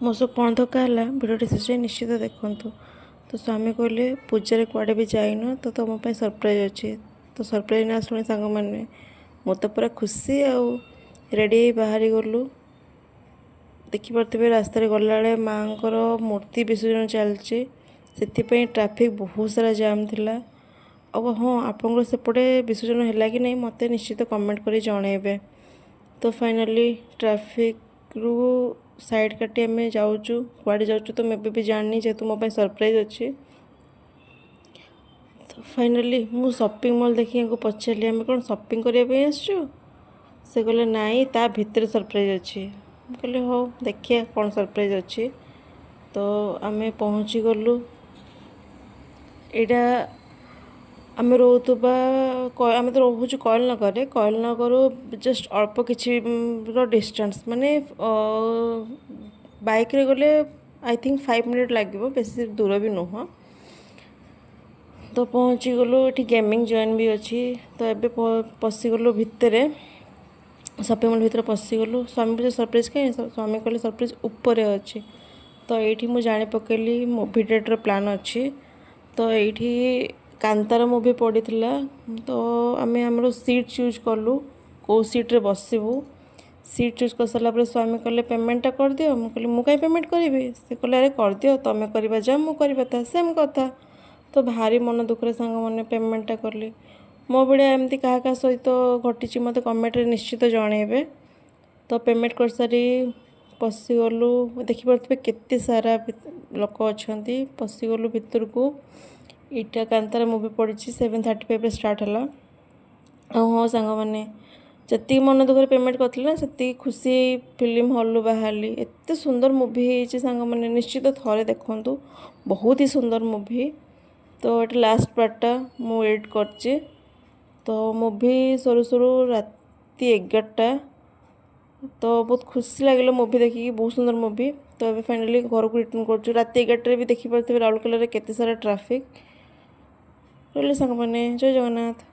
मो सब कौन धक्का है भिडियो शेष निश्चित देखूँ। तो स्वामी कहले पूजा कुआड़े भी जाइन तो तुम सरप्राइज अच्छे तो सरप्राइज ना शुणी सांग मैंने मो तो पूरा खुशी रेडी बाहरी गलु देखिपे रास्त गला माँ मूर्ति विसर्जन चलती से ट्राफिक बहुत सारा जाम थिला। अब हाँ आपंकर सेपटे विसर्जन है कि नहीं मत निश्चित कमेंट कर जनइबे। तो फाइनली ट्राफिक रु साइड काटी आम जाऊँ कुआड़े जाऊँ तो मैं भी जानी जेहेतु मो सरप्राइज अच्छी। तो फाइनली मु शॉपिंग मॉल देखी पचारि आम कौन शॉपिंग करने आसचु से कहले नाई ता भितर सरप्राइज अच्छी। कहले हो देखिए कौन सरप्राइज अच्छी। तो आम पहुँची गलु यहाँ आम रोबा आम तो रोचु कॉल नगर जस्ट अल्प किसी डिस्टेंस माने बाइक रे गले आई थिंक 5 मिनट लगे बेसी दूर भी नुह। तो पहुँची गलु ये गेमिंग जॉइन भी अच्छी। तो ये पशिगलु भितर शॉपिंग मॉल भितर पशिगलु स्वामी पूजा सरप्राइज कहीं स्वामी कहले सरप्राइज ऊपर अच्छी। तो ये मुझे जानी पकड़ी मूवी डेट्र प्लान अच्छी। तो ये कांतार मूवी पड़ी तो आम आमर सीट चूज कलु कौ सीट्रे बसबू सीट चूज कर सारापर स्वामी कहले पेमेंटा कर दियो। मुझे कहली मु कहीं पेमेंट करी से कहले अरे कर दियो तुम करवा जा मुझे सेम कथा। तो भारी मन दुखरे सांग मैंने पेमेंटा कली मो भाया एमती क्या सहित घटी मत कमेंट निश्चित जनइबे। तो पेमेंट कर सारी पशिगलु देखिपे केते सारा लोक अच्छा पशिगलु भितर को इटा कांतार मूवी पड़ी 7:35 स्टार्ट है। हाँ सांग मैंने जी मन दुख पेमेंट करते ना से खुशी फिल्म हॉल बाहरी एत सुंदर मूवी है सांग मैंने निश्चित थे देखूँ बहुत ही सुंदर मूवी। तो ये लास्ट पार्टा मु एडिट कर। तो मूवी सरू सरू राति 11टा। तो बहुत खुशी लगे मूवी देखिए बहुत सुंदर मूवी। तो अभी फाइनली घर को रिटर्न कर राति 11टारे भी देखिपे राउरकेला केते सारा ट्राफिक रही सांग मैंने जय जगन्नाथ।